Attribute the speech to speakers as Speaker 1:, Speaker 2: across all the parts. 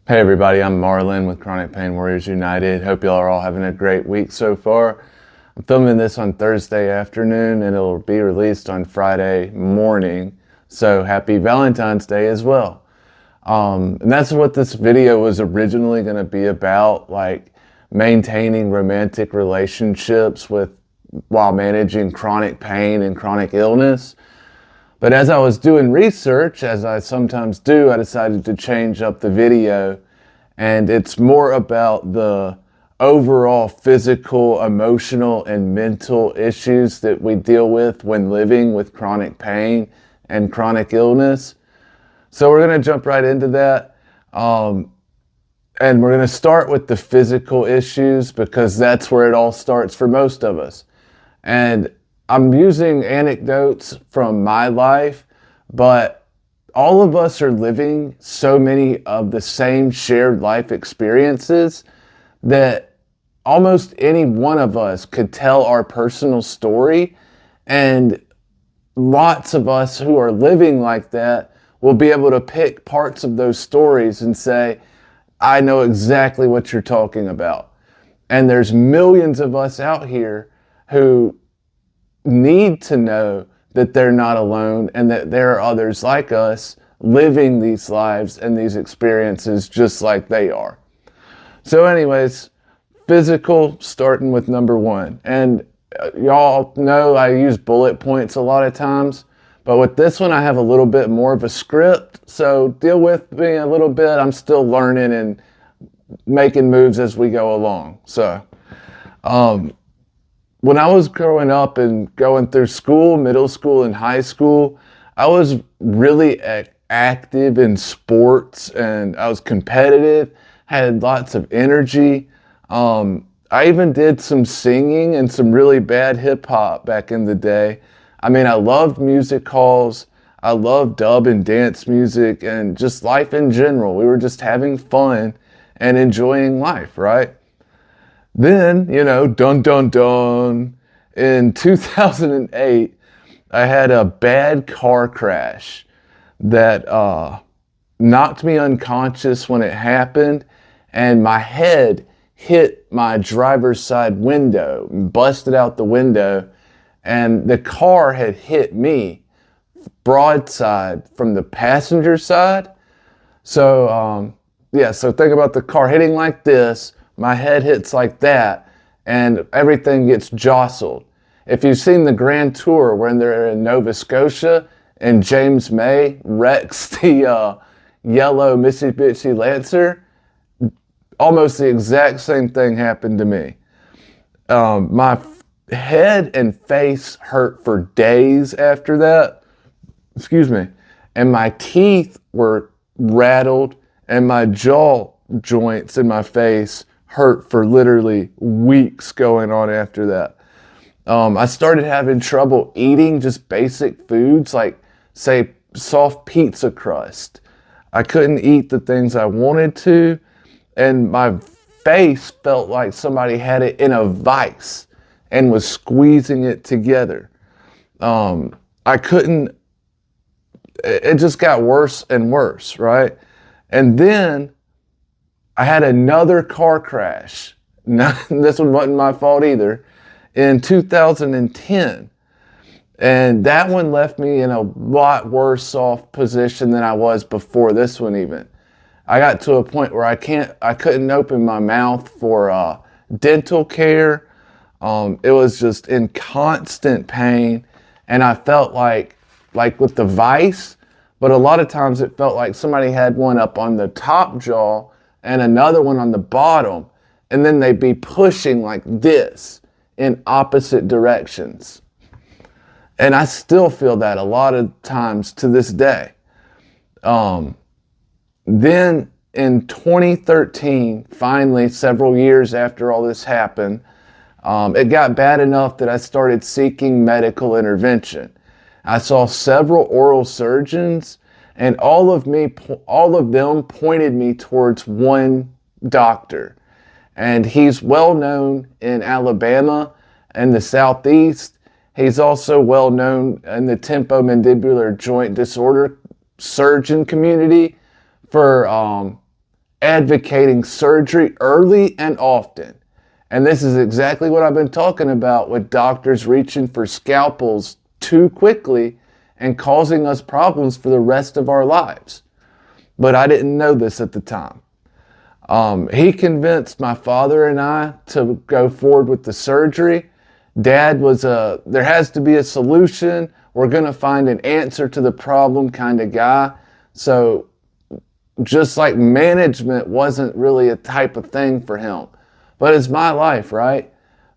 Speaker 1: Hey everybody, I'm Marlon with Chronic Pain Warriors United. Hope y'all are all having a great week so far. I'm filming this on Thursday afternoon and it'll be released on Friday morning. So happy Valentine's Day as well. And that's what this video was originally going to be about, like maintaining romantic relationships while managing chronic pain and chronic illness. But as I was doing research, as I sometimes do, I decided to change up the video, and it's more about the overall physical, emotional, and mental issues that we deal with when living with chronic pain and chronic illness. So we're going to jump right into that. And we're going to start with the physical issues because that's where it all starts for most of us. And I'm using anecdotes from my life, but all of us are living so many of the same shared life experiences that almost any one of us could tell our personal story, and lots of us who are living like that will be able to pick parts of those stories and say, I know exactly what you're talking about. And there's millions of us out here who need to know that they're not alone and that there are others like us living these lives and these experiences just like they are. So anyways, physical, starting with number one. And y'all know I use bullet points a lot of times, but with this one I have a little bit more of a script, so deal with me a little bit. I'm still learning and making moves as we go along. So when I was growing up and going through school, middle school and high school, I was really active in sports and I was competitive, had lots of energy. I even did some singing and some really bad hip hop back in the day. I mean, I loved music halls. I loved dub and dance music and just life in general. We were just having fun and enjoying life, right? Then, dun dun dun, in 2008, I had a bad car crash that knocked me unconscious when it happened, and my head hit my driver's side window, busted out the window, and the car had hit me broadside from the passenger side. So, so think about the car hitting like this, my head hits like that, and everything gets jostled. If you've seen the Grand Tour when they're in Nova Scotia and James May wrecks the yellow Mitsubishi Lancer, almost the exact same thing happened to me. My head and face hurt for days after that. Excuse me. And my teeth were rattled and my jaw joints in my face hurt for literally weeks going on after that. I started having trouble eating just basic foods like, say, soft pizza crust. I couldn't eat the things I wanted to, and my face felt like somebody had it in a vice and was squeezing it together. It just got worse and worse, right? And then I had another car crash. This one wasn't my fault either, in 2010. And that one left me in a lot worse off position than I was before this one even. I got to a point where I couldn't open my mouth for dental care. It was just in constant pain. And I felt like with the vice, but a lot of times it felt like somebody had one up on the top jaw and another one on the bottom, and then they'd be pushing like this in opposite directions. And I still feel that a lot of times to this day. Then in 2013, finally, several years after all this happened, it got bad enough that I started seeking medical intervention. I saw several oral surgeons, and all of them pointed me towards one doctor. And he's well known in Alabama and the Southeast. He's also well known in the temporomandibular joint disorder surgeon community for advocating surgery early and often. And this is exactly what I've been talking about with doctors reaching for scalpels too quickly and causing us problems for the rest of our lives. But I didn't know this at the time. He convinced my father and I to go forward with the surgery. Dad was there has to be a solution. We're going to find an answer to the problem kind of guy. So just like management wasn't really a type of thing for him. But it's my life, right?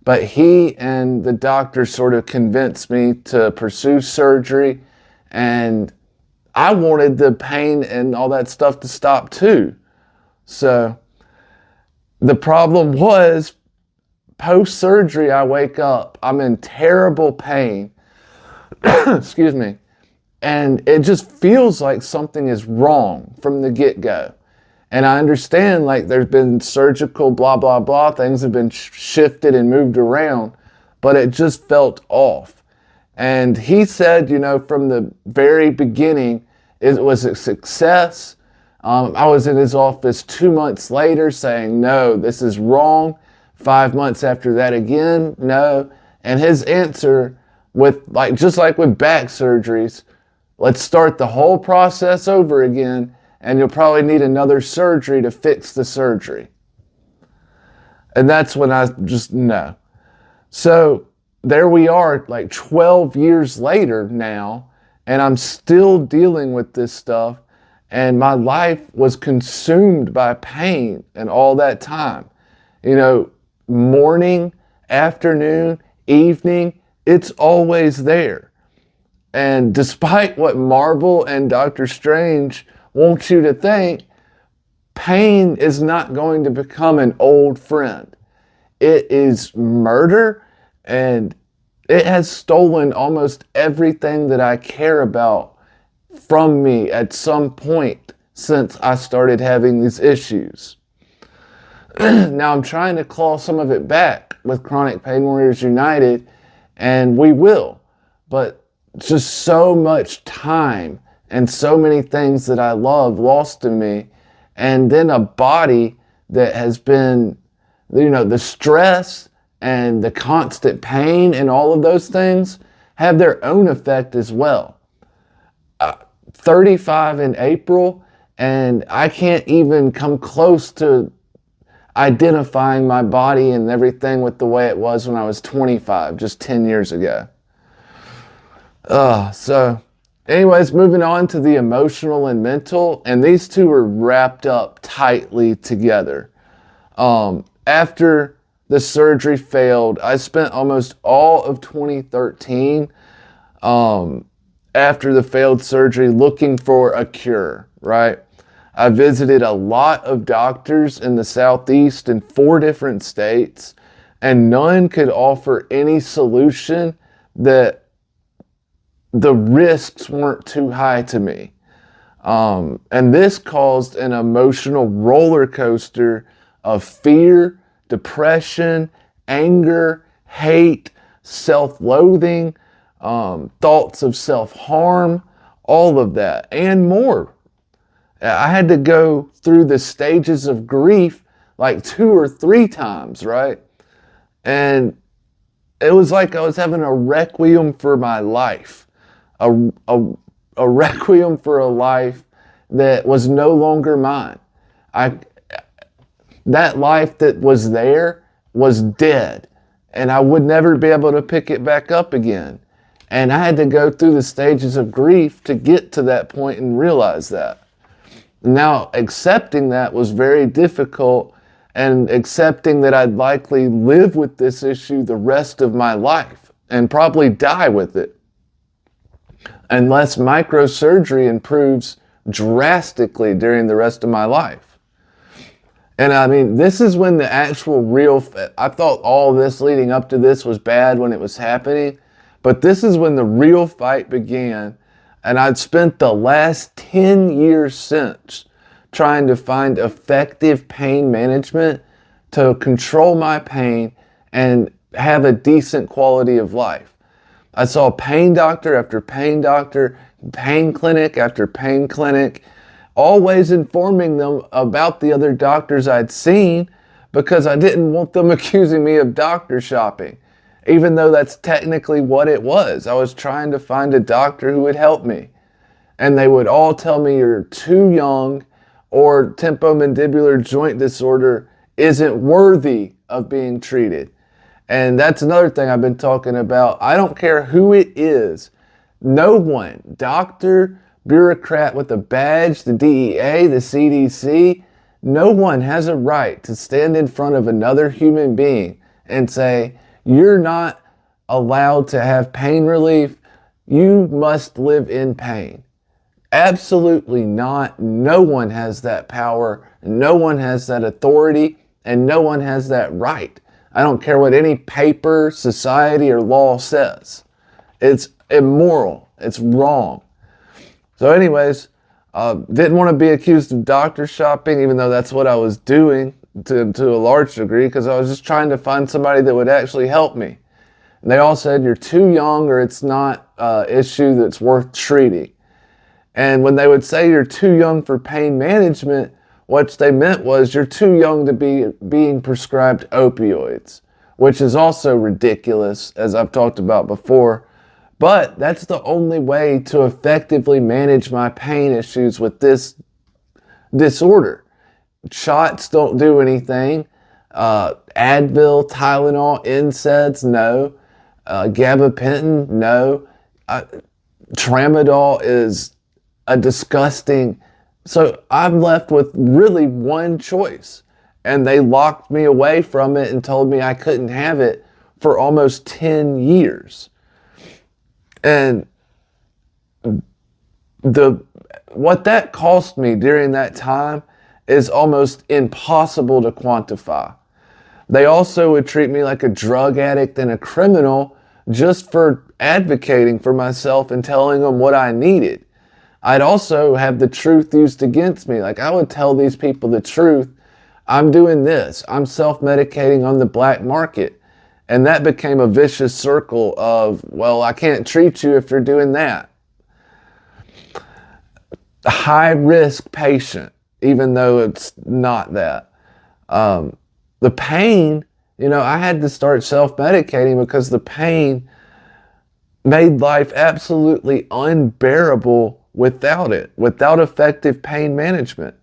Speaker 1: But he and the doctor sort of convinced me to pursue surgery, and I wanted the pain and all that stuff to stop too. So the problem was, post-surgery, I wake up, I'm in terrible pain, excuse me, and it just feels like something is wrong from the get-go. And I understand, like, there's been surgical blah, blah, blah, things have been shifted and moved around, but it just felt off. And he said, you know, from the very beginning, it was a success. I was in his office 2 months later saying, no, this is wrong. 5 months after that again, no. And his answer with, like, just like with back surgeries, let's start the whole process over again, and you'll probably need another surgery to fix the surgery. And that's when I just, no. So there we are, like 12 years later now, and I'm still dealing with this stuff, and my life was consumed by pain and all that time. You know, morning, afternoon, evening, it's always there. And despite what Marvel and Doctor Strange want you to think, pain is not going to become an old friend. It is murder, and it has stolen almost everything that I care about from me at some point since I started having these issues. Now I'm trying to claw some of it back with Chronic Pain Warriors United, and we will. But just so much time and so many things that I love lost to me, and then a body that has been, you know, the stress and the constant pain and all of those things have their own effect as well. 35 in April, and I can't even come close to identifying my body and everything with the way it was when I was 25, just 10 years ago. So anyways, moving on to the emotional and mental, and these two are wrapped up tightly together. After the surgery failed, I spent almost all of 2013 after the failed surgery looking for a cure, right? I visited a lot of doctors in the Southeast in 4 different states, and none could offer any solution that the risks weren't too high to me. And this caused an emotional roller coaster of fear, depression, anger, hate, self-loathing, thoughts of self-harm, all of that, and more. I had to go through the stages of grief like 2 or 3 times, right? And it was like I was having a requiem for my life. A requiem for a life that was no longer mine. That life that was there was dead, and I would never be able to pick it back up again. And I had to go through the stages of grief to get to that point and realize that. Now, accepting that was very difficult, and accepting that I'd likely live with this issue the rest of my life and probably die with it, unless microsurgery improves drastically during the rest of my life. And I mean, this is when the actual real, I thought all this leading up to this was bad when it was happening, but this is when the real fight began. And I'd spent the last 10 years since trying to find effective pain management to control my pain and have a decent quality of life. I saw pain doctor after pain doctor, pain clinic after pain clinic, always informing them about the other doctors I'd seen because I didn't want them accusing me of doctor shopping, even though that's technically what it was. I was trying to find a doctor who would help me. And they would all tell me you're too young, or temporomandibular joint disorder isn't worthy of being treated. And that's another thing I've been talking about. I don't care who it is. No one, doctor, bureaucrat with a badge, the DEA, the CDC, no one has a right to stand in front of another human being and say, you're not allowed to have pain relief. You must live in pain. Absolutely not. No one has that power. No one has that authority, and no one has that right. I don't care what any paper, society, or law says. It's immoral. It's wrong. So anyways, didn't want to be accused of doctor shopping, even though that's what I was doing to a large degree, because I was just trying to find somebody that would actually help me. And they all said, you're too young, or it's not an issue that's worth treating. And when they would say you're too young for pain management, what they meant was you're too young to be being prescribed opioids, which is also ridiculous, as I've talked about before. But that's the only way to effectively manage my pain issues with this disorder. Shots don't do anything. Advil, Tylenol, NSAIDs, no. Gabapentin, no. Tramadol is a disgusting. So I'm left with really one choice. And they locked me away from it and told me I couldn't have it for almost 10 years. And what that cost me during that time is almost impossible to quantify. They also would treat me like a drug addict and a criminal just for advocating for myself and telling them what I needed. I'd also have the truth used against me. Like, I would tell these people the truth. I'm doing this. I'm self-medicating on the black market. And that became a vicious circle of, well, I can't treat you if you're doing that. High-risk patient, even though it's not that. The pain, I had to start self-medicating because the pain made life absolutely unbearable without it, without effective pain management.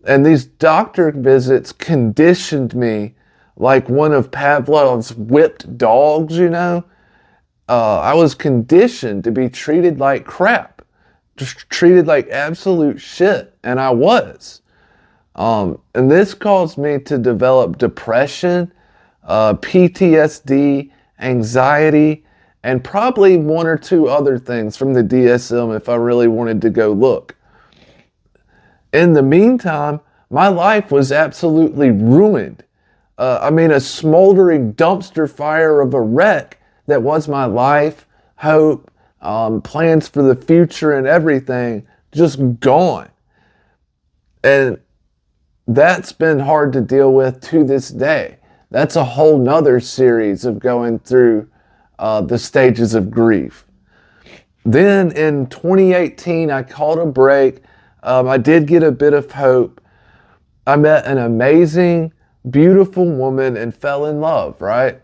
Speaker 1: And these doctor visits conditioned me like one of Pavlov's whipped dogs, I was conditioned to be treated like crap, just treated like absolute shit, and I was. And this caused me to develop depression, PTSD, anxiety, and probably one or two other things from the DSM if I really wanted to go look. In the meantime, my life was absolutely ruined. A smoldering dumpster fire of a wreck that was my life, hope, plans for the future and everything, just gone. And that's been hard to deal with to this day. That's a whole nother series of going through the stages of grief. Then in 2018, I caught a break. I did get a bit of hope. I met an amazing, beautiful woman and fell in love, right?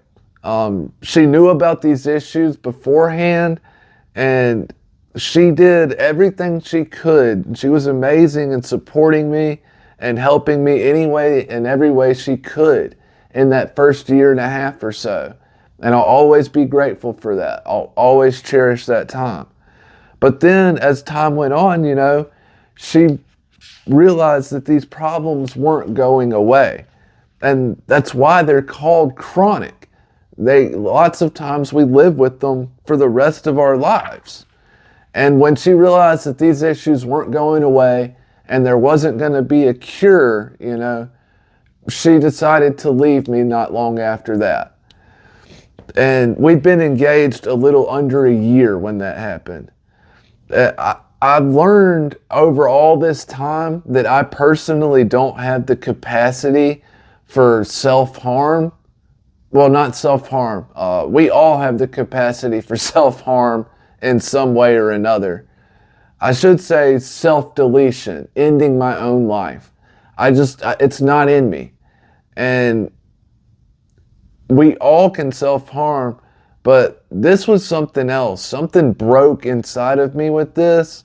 Speaker 1: She knew about these issues beforehand, and she did everything she could. She was amazing in supporting me and helping me any way and every way she could in that first year and a half or so. And I'll always be grateful for that. I'll always cherish that time. But then as time went on, she realized that these problems weren't going away. And that's why they're called chronic. Lots of times we live with them for the rest of our lives. And when she realized that these issues weren't going away and there wasn't going to be a cure, she decided to leave me not long after that. And we'd been engaged a little under a year when that happened. I've learned over all this time that I personally don't have the capacity for self-harm. Well, not self-harm. We all have the capacity for self-harm in some way or another. I should say self-deletion, ending my own life. It's not in me. And we all can self-harm, but this was something else. Something broke inside of me with this,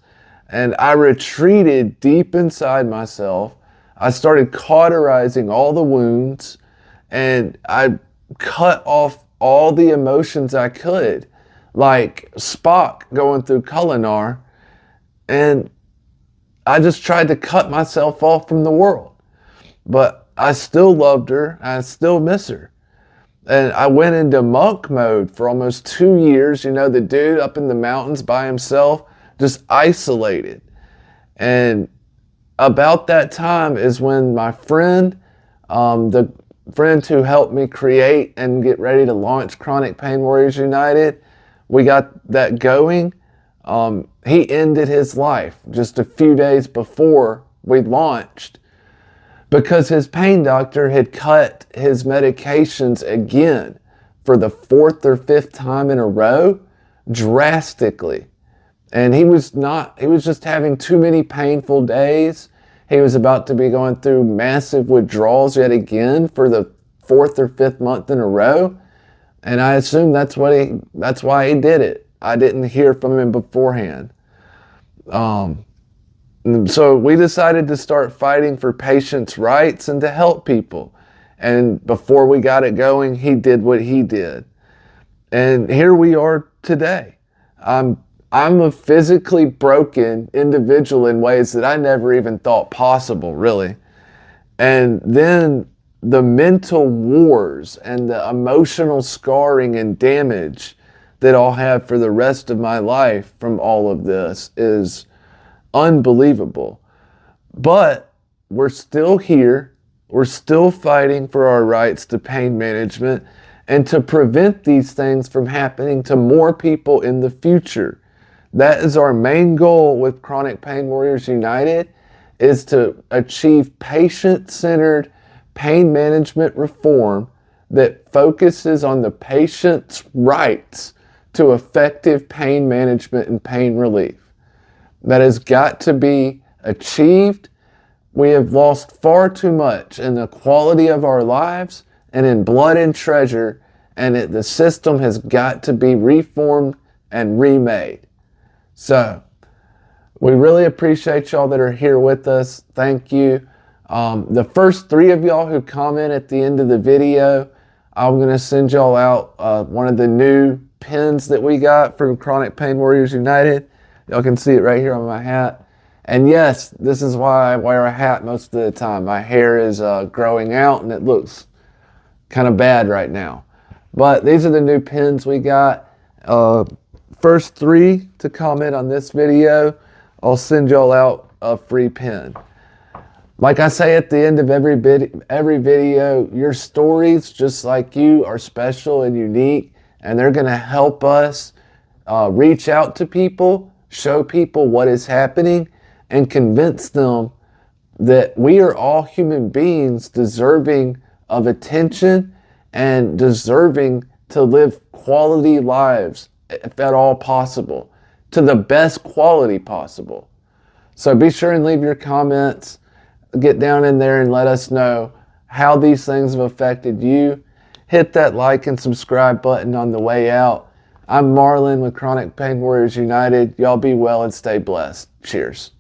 Speaker 1: and I retreated deep inside myself. I started cauterizing all the wounds, and I cut off all the emotions I could, like Spock going through Kulinar, and I just tried to cut myself off from the world. But I still loved her. I still miss her. And I went into monk mode for almost 2 years. You know, the dude up in the mountains by himself, just isolated. And about that time is when my friend, the friend who helped me create and get ready to launch Chronic Pain Warriors United, we got that going. He ended his life just a few days before we launched, because his pain doctor had cut his medications again for the 4th or 5th time in a row, drastically. And he was just having too many painful days. He was about to be going through massive withdrawals yet again for the 4th or 5th month in a row. And I assume that's why he did it. I didn't hear from him beforehand. So we decided to start fighting for patients' rights and to help people. And before we got it going, he did what he did. And here we are today. I'm a physically broken individual in ways that I never even thought possible, really. And then the mental wars and the emotional scarring and damage that I'll have for the rest of my life from all of this is unbelievable. But we're still here. We're still fighting for our rights to pain management and to prevent these things from happening to more people in the future. That is our main goal with Chronic Pain Warriors United, is to achieve patient-centered pain management reform that focuses on the patient's rights to effective pain management and pain relief. That has got to be achieved. We have lost far too much in the quality of our lives and in blood and treasure, and the system has got to be reformed and remade. So we really appreciate y'all that are here with us. Thank you. The first 3 of y'all who comment at the end of the video, I'm going to send y'all out one of the new pins that we got from Chronic Pain Warriors United. Y'all can see it right here on my hat. And yes, this is why I wear a hat most of the time. My hair is growing out and it looks kind of bad right now. But these are the new pins we got. First 3 to comment on this video, I'll send y'all out a free pin. Like I say at the end of every video, your stories, just like you, are special and unique, and they're going to help us reach out to people, show people what is happening, and convince them that we are all human beings deserving of attention and deserving to live quality lives, if at all possible, to the best quality possible. So be sure and leave your comments. Get down in there and let us know how these things have affected you. Hit that like and subscribe button on the way out. I'm Marlon with Chronic Pain Warriors United. Y'all be well and stay blessed. Cheers.